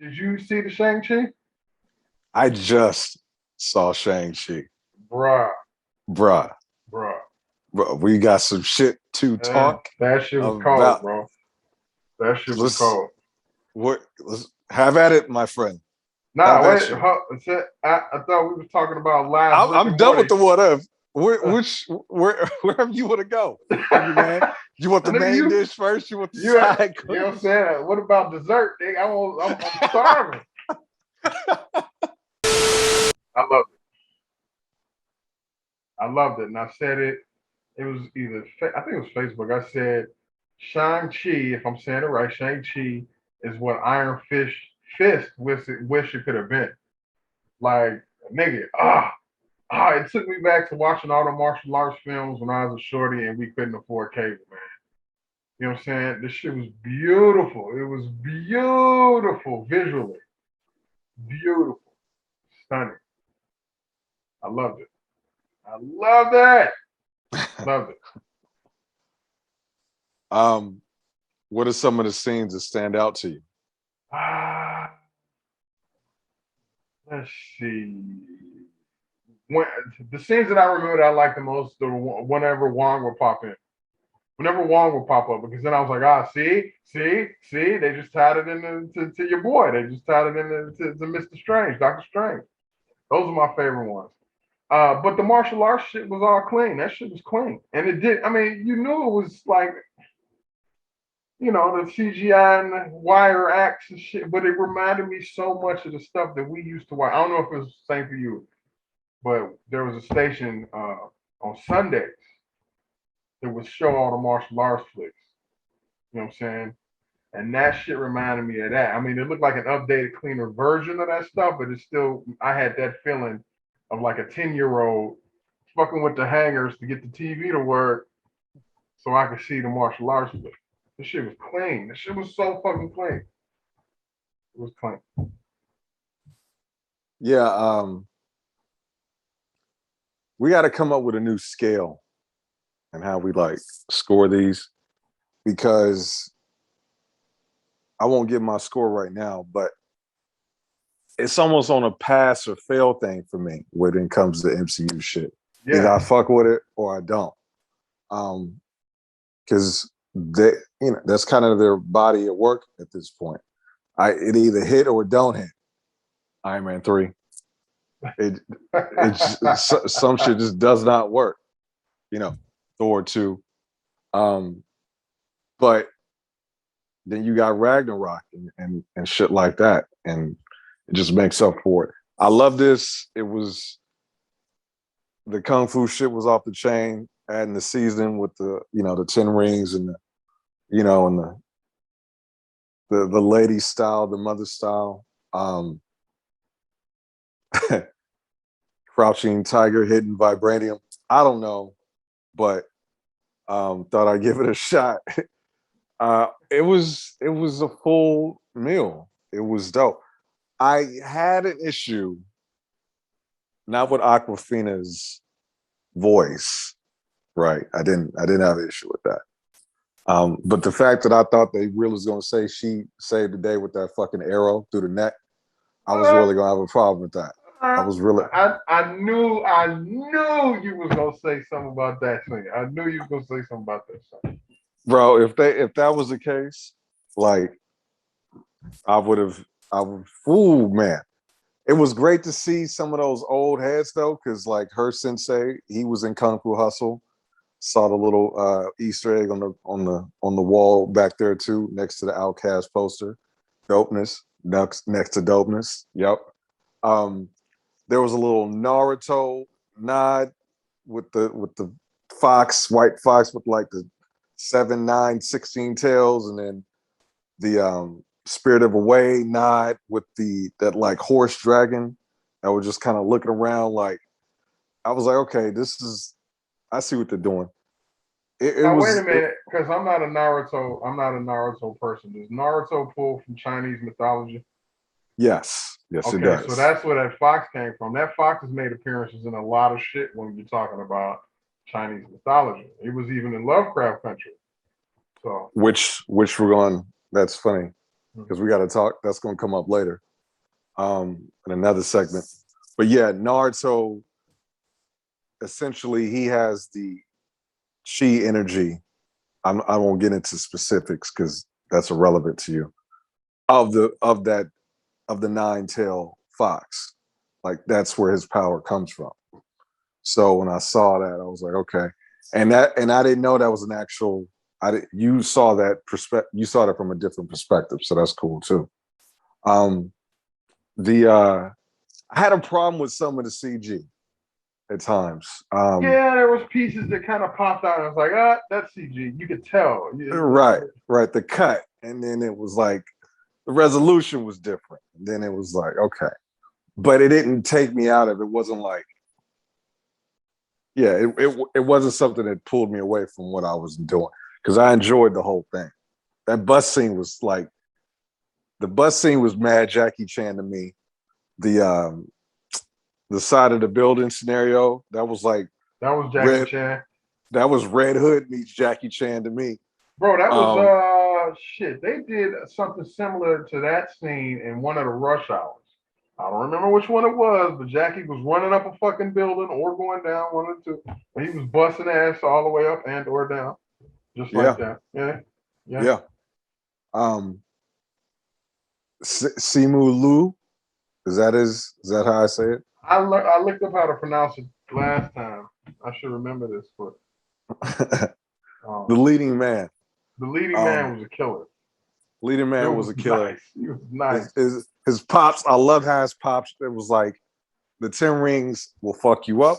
Did you see the Shang-Chi? I just saw Shang-Chi. Bruh, Bruh, bruh. we got some shit to talk That shit was cold, about. bro. That shit was Let's cold. let's have at it, my friend. Nah, Have at wait. you. I thought we were talking about last Rick I'm and done with Morty. the what if. Wherever you want to go, Hungry man. You want the Nigga, main dish first? You want the you, side you know what I'm course? saying? What about dessert, nigga? I'm starving. I loved it. I loved it, and I said it. It was either I think it was Facebook. I said Shang-Chi, if I'm saying it right, Shang-Chi is what Iron Fist wish it could have been. Like, nigga, it took me back to watching all the martial arts films when I was a shorty and we couldn't afford cable, man. You know what I'm saying? This shit was beautiful. It was beautiful visually. Beautiful. Stunning. I loved it. I loved it. Loved it. um, what are some of the scenes that stand out to you? Ah, let's see. When, the scenes that I remember that I liked the most, whenever Wong would pop in. Whenever Wong would pop up, because then I was like, see, they just tied it to your boy. They just tied it to Mr. Strange, Doctor Strange. Those are my favorite ones. But the martial arts shit was all clean. That shit was clean. And it did, I mean, you knew it was like, the CGI and the wire acts and shit, but it reminded me so much of the stuff that we used to watch. I don't know if it was the same for you, but there was a station on Sundays that would show all the martial arts flicks. You know what I'm saying? And that shit reminded me of that. I mean, it looked like an updated, cleaner version of that stuff, but it's still, I had that feeling of like a 10-year-old fucking with the hangers to get the TV to work so I could see the martial arts flick. This shit was clean. This shit was so fucking clean. It was clean. Yeah, we got to come up with a new scale and how we like score these because I won't give my score right now, but it's almost on a pass or fail thing for me when it comes to MCU shit. Either I Yeah. fuck with it or I don't. Because they, that's kind of their body of work at this point. It either hit or it don't hit. Iron Man 3. Some shit just does not work. Thor 2. But then you got Ragnarok and shit like that. And it just makes up for it. I love this. It was the kung fu shit was off the chain, adding the season with the 10 rings and and the lady style, the mother style. Crouching Tiger, Hidden Vibranium. I don't know, but thought I'd give it a shot. It was a full meal. It was dope. I had an issue, not with Aquafina's voice, right? I didn't have an issue with that. But the fact that I thought they really was gonna say she saved the day with that fucking arrow through the neck, I was Uh, really gonna have a problem with that. I was really I knew you was gonna say something about that thing. I knew you was gonna say something about that thing. bro, if that was the case, like I would have ooh man. It was great to see some of those old heads though, because like her sensei, he was in Kung Fu Hustle. Saw the little Easter egg on the wall back there too, next to the Outcast poster. Dopeness, next to dopeness. Yep. Um, there was a little Naruto nod with the white fox with like the 7, 9, 16 tails, and then the Spirit of Away nod with that like horse dragon that was just kind of looking around like I was like, okay, I see what they're doing. It Now wait a was minute, because I'm not a Naruto. I'm not a Naruto person. Does Naruto pull from Chinese mythology? yes, it Okay, so does. that's where that fox came from. That fox has made appearances in a lot of shit when you're talking about Chinese mythology. It was even in Lovecraft country. So Which we're going. That's funny. Mhm. because we got to talk. That's going to come up later in another segment. But yeah, Naruto, essentially, he has the chi energy. I won't get into specifics because that's irrelevant to you. Of the nine tail fox, like that's where his power comes from. So when I saw that, I was like, okay, and I didn't know that was an actual. You saw that perspective. You saw that from a different perspective, so that's cool too. Um, the I had a problem with some of the CG at times. Yeah, there was pieces that kind of popped out. And I was like, ah, that's CG. You could tell. Right, the cut, and then it was like the resolution was different. And then it was like, okay, but it didn't take me out of it. Wasn't like, yeah, it wasn't something that pulled me away from what I was doing because I enjoyed the whole thing. That bus scene was like the bus scene was mad Jackie Chan to me. The the side of the building scenario that was like That was Jackie red. Chan. That was Red Hood meets Jackie Chan to me. Bro, that was Um, shit. They did something similar to that scene in one of the rush hours. I don't remember which one it was, but Jackie was running up a fucking building or going down one or two. But he was busting ass all the way up and or down. Just like yeah, that. Yeah. Yeah. yeah. Um, Simu Lu, is that how I say I looked up how to pronounce it last time. I should remember this, but it? The um, leading man. the leading man Um, was a killer. leading It man was was a killer. nice. He was nice. His pops. I love how his pops. It was like the 10 rings will fuck you up.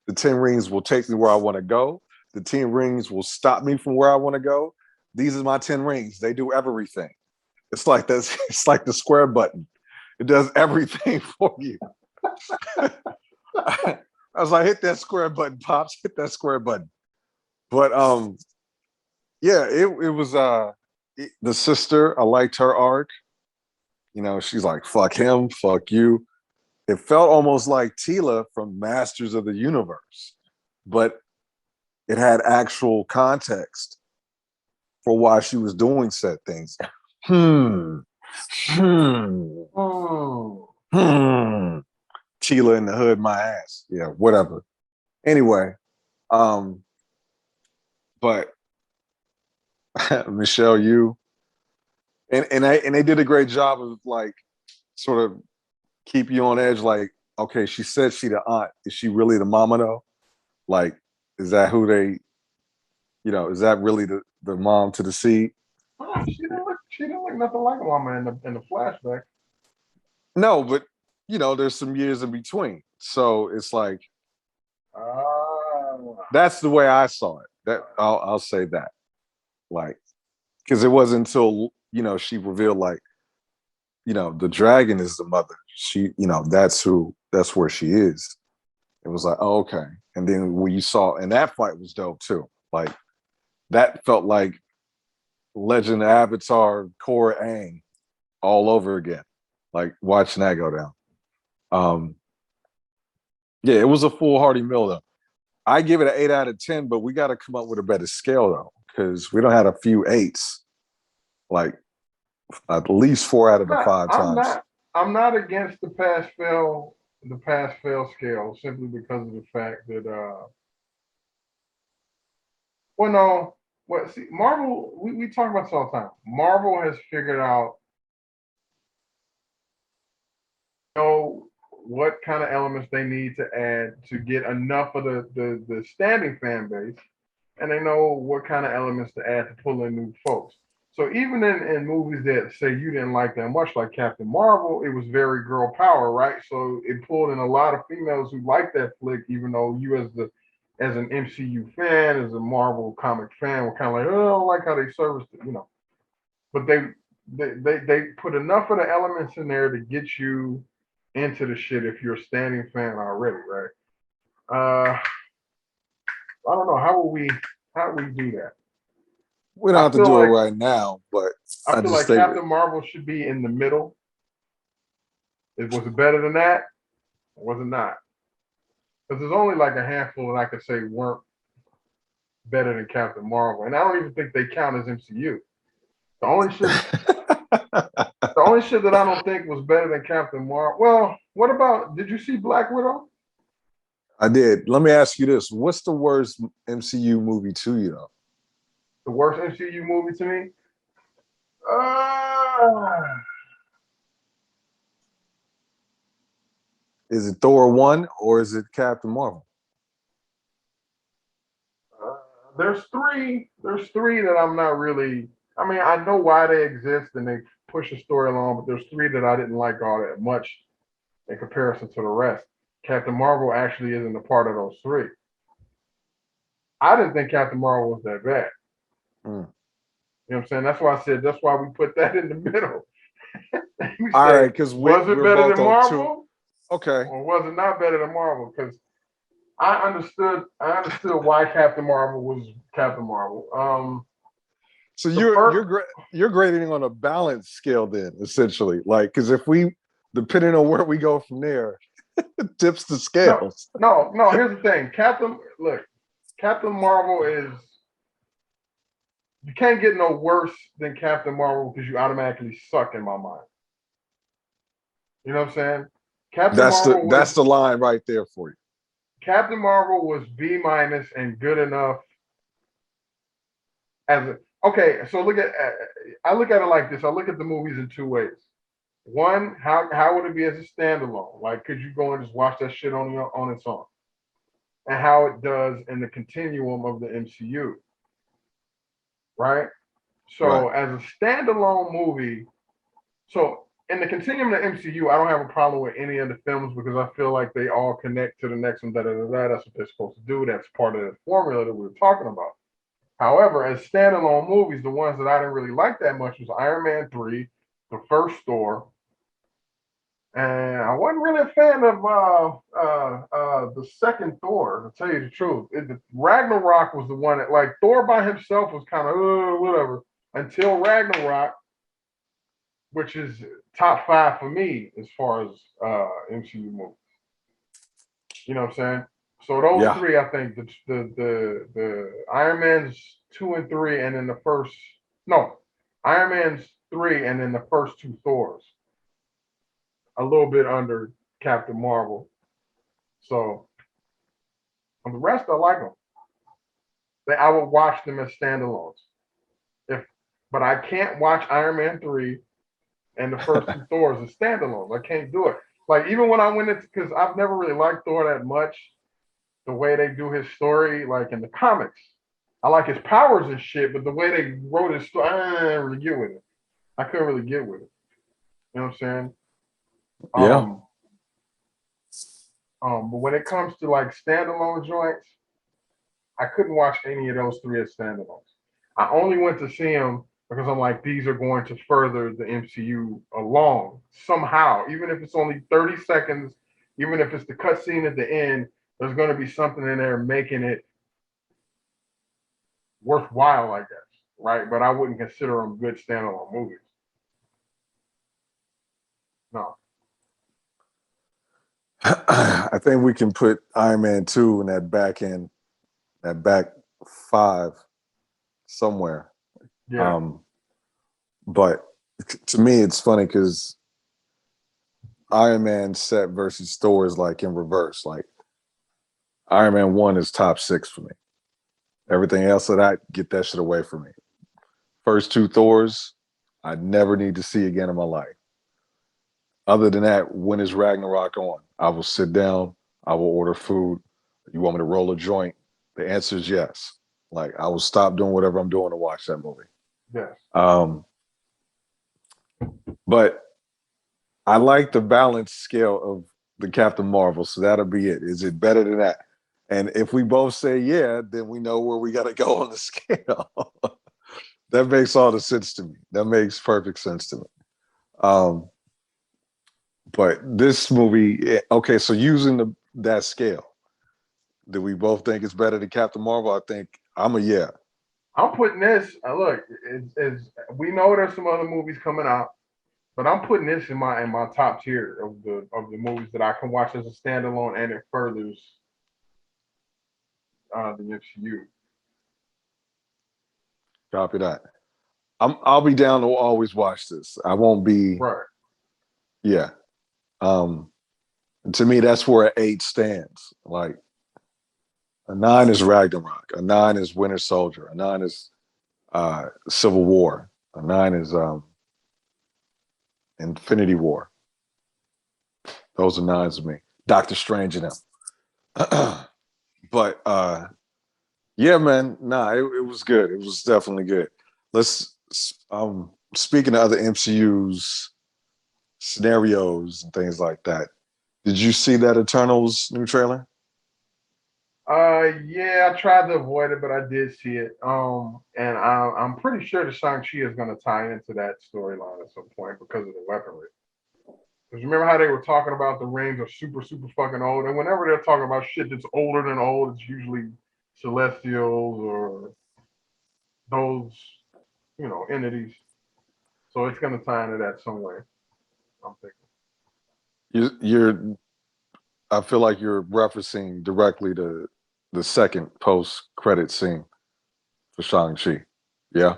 The 10 rings will take me where I want to go. The 10 rings will stop me from where I want to go. These are my 10 rings. They do everything. It's like this. It's like the square button. It does everything for you. I was like, hit that square button, pops. Hit that square button. But yeah, it was the sister. I liked her arc. You know, she's like, fuck him, fuck you. It felt almost like Tila from Masters of the Universe, but it had actual context for why she was doing said things. Hmm. Hmm. Oh. Hmm. Tila in the hood, my ass. Yeah, whatever. Anyway, um, but Michelle, you and they did a great job of like sort of keep you on edge. Like, okay, she said she the aunt. Is she really the mama though? Like, is that who they? You know, is that really the mom to the seed? Oh, she didn't look nothing like a woman in the flashback. No, but you know, there's some years in between, so it's like Ah. that's the way I saw it. That I'll say that, like, because it wasn't until you know she revealed like you know the dragon is the mother. She, you know, that's where she is. It was like, oh, okay. And then when you saw, and that fight was dope too. Like that felt like Legend of Avatar Korra Aang all over again. Like watching that go down. Um, yeah, it was a foolhardy meal though. I give it an 8 out of 10, but we got to come up with a better scale though, because we don't have a few eights, like at least 4 out of the 5 I'm times. not. I'm not against the pass fail scale simply because of the fact that well no well see Marvel we talk about this all the time. Marvel has figured out know what kind of elements they need to add to get enough of the standing fan base, and they know what kind of elements to add to pull in new folks. So even in movies that say you didn't like that much, like Captain Marvel, it was very girl power, right? So it pulled in a lot of females who liked that flick, even though you as an MCU fan, as a Marvel comic fan, were kind of like, oh, I don't like how they serviced it, you know. But they put enough of the elements in there to get you into the shit if you're a standing fan already, right? I don't know how would we do that. We don't I have to feel do it like right now, but I I feel just like think Captain Marvel should be in the middle. Was it better than that? Or was it not? Because there's only like a handful that I could say weren't better than Captain Marvel, and I don't even think they count as MCU. The only shit, The only shit that I don't think was better than Captain Marvel. Well, what about? Did you see Black Widow? I did. Let me ask you this: what's the worst MCU movie to you, though? The worst MCU movie to me? Uh, Is it Thor 1 or is it Captain Marvel? there's three. There's three that I'm not really. I mean, I know why they exist and they push the story along, but there's three that I didn't like all that much in comparison to the rest. Captain Marvel actually isn't a part of those three. I didn't think Captain Marvel was that bad. Mm. You know what I'm saying? That's why I said that's why we put that in the middle. We All right, say, because was it we're better both than on two. Marvel Okay. or was it not better than Marvel? Because I understood why Captain Marvel was Captain Marvel. So The first you're grading on a balance scale then, essentially. Like, because if we, depending on where we go from there, it tips the no scales. no. Here's the thing. Captain Marvel is you can't get no worse than Captain Marvel because you automatically suck in my mind. You know what I'm saying? Captain Marvel was That's the line right there for you. Captain Marvel was B minus and good enough as a okay. So I look at it like this. I look at the movies in two ways. One, how would it be as a standalone? Like, could you go and just watch that shit on its own? And how it does in the continuum of the MCU, right? Right. So as a standalone movie, so in the continuum of the MCU, I don't have a problem with any of the films because I feel like they all connect to the next one. Da, da, da, da. That's what they're supposed to do. That's part of the formula that we were talking about. However, as standalone movies, the ones that I didn't really like that much was Iron Man 3, the first Thor, and I wasn't really a fan of the second Thor, to tell you the truth. Ragnarok was the one that, like, Thor by himself was kind of whatever until Ragnarok, which is top five for me as far as MCU movies. You know what I'm saying? So those Yeah. three, I think the Iron Man's 2 and 3, and then the first no, Iron Man's 3, and then the first two Thors, a little bit under Captain Marvel. So the rest, I like them. I would watch them as standalones. If, but I can't watch Iron Man 3 and the first two Thors as standalones. I can't do it. Like even when I went into because I've never really liked Thor that much. The way they do his story, like in the comics, I like his powers and shit, but the way they wrote his story, I didn't really get with it. I couldn't really get with it. You know what I'm saying? Yeah. Um, but when it comes to like standalone joints, I couldn't watch any of those three as standalones. I only went to see them because I'm like, these are going to further the MCU along somehow, even if it's only 30 seconds, even if it's the cutscene at the end, there's going to be something in there making it worthwhile, I guess, right? But I wouldn't consider them good standalone movies. No. I think we can put Iron Man 2 in that back end, that back five somewhere. Yeah. Um, but to me, it's funny because Iron Man set versus Thor is like in reverse. Like Iron Man 1 is top six for me. Everything else of that, get that shit away from me. First two Thors, I never need to see again in my life. Other than that, when is Ragnarok on? I will sit down, I will order food. You want me to roll a joint? The answer is yes. Like I will stop doing whatever I'm doing to watch that movie. Yes. But I like the balance scale of the Captain Marvel, so that'll be it. Is it better than that? And if we both say yeah, then we know where we got to go on the scale. That makes all the sense to me. That makes perfect sense to me. Um, but this movie, okay, so using that scale, do we both think it's better than Captain Marvel? I think I'm a yeah. I'm putting this. Look, we know there's some other movies coming out, but I'm putting this in my top tier of the movies that I can watch as a standalone, and it furthers the MCU. Copy that. I'll be down to always watch this. I won't be. Right. Yeah. Um, to me, that's where an 8 stands. Like a 9 is Ragnarok. A 9 is Winter Soldier. A 9 is Civil War. A 9 is Infinity War. Those are 9s to me. Doctor Strange in them. But yeah, man, nah, it was good. It was definitely good. Let's speaking of other MCU's scenarios and things like that. Did you see that Eternals new trailer? Yeah, I tried to avoid it, but I did see it. And I'm pretty sure the Shang-Chi is going to tie into that storyline at some point because of the weaponry. Because remember how they were talking about the rings are super, super fucking old, and whenever they're talking about shit that's older than old, it's usually celestials or those, entities. So it's going to tie into that some way. I'm thinking. You're I feel like you're referencing directly to the second post credit scene for Shang-Chi. Yeah.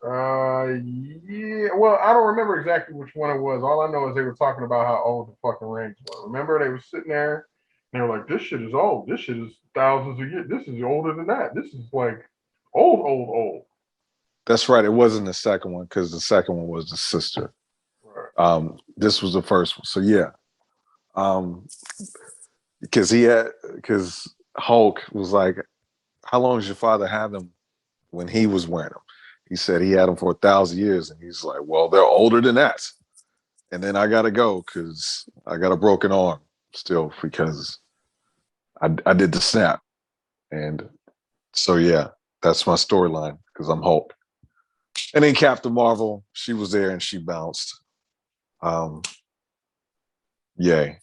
Yeah. Well, I don't remember exactly which one it was. All I know is they were talking about how old the fucking rings were. Remember, they were sitting there and they were like, "This shit is old. This shit is thousands of years. This is older than that. This is like old, old, old." That's right. It wasn't the second one because the second one was the sister. Right. This was the first one. So yeah. Um, because Hulk was like, how long does your father have them when he was wearing them? He said he had them for 1,000 years, and he's like, well, they're older than that. And then I gotta go because I got a broken arm still because I did the snap. And so yeah, that's my storyline because I'm Hulk. And then Captain Marvel, she was there and she bounced. Um, yay.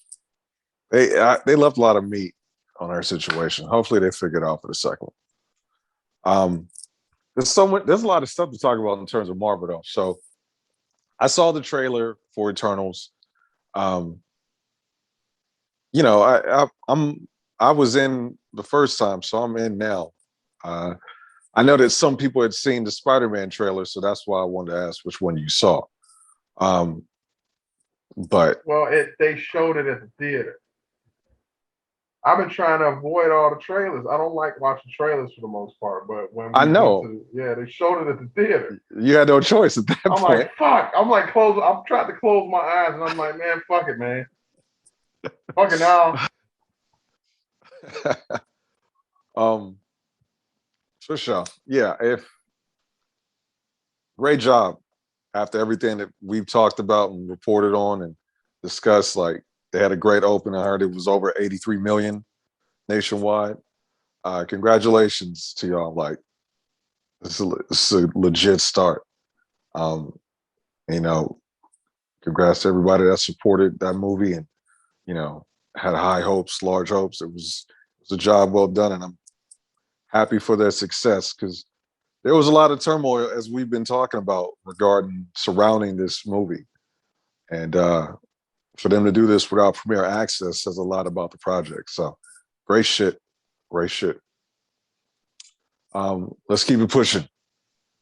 They left a lot of meat on her situation. Hopefully they figure it out for the second one. There's a lot of stuff to talk about in terms of Marvel though. So I saw the trailer for Eternals. Um, I was in the first time, so I'm in now. Uh, I know that some people had seen the Spider-Man trailer, so that's why I wanted to ask which one you saw. Um, but Well, they showed it at the theater. I've been trying to avoid all the trailers. I don't like watching trailers for the most part, but when I we went know to, yeah, they showed it at the theater. you had no choice at that I'm point. like, fuck. I'm like, close. I'm trying to close my eyes, and I'm like, man, fuck it, man. Fuck it now. um, for sure. Yeah, if great job after everything that we've talked about and reported on and discussed. Like they had a great open. I heard it was over 83 million nationwide. Congratulations to y'all. Like it's a legit start. Um, you know, congrats to everybody that supported that movie and had high hopes, large hopes. It was a job well done, and I'm happy for their success because there was a lot of turmoil as we've been talking about regarding surrounding this movie, and for them to do this without premiere access says a lot about the project. So great shit, great shit. Let's keep it pushing.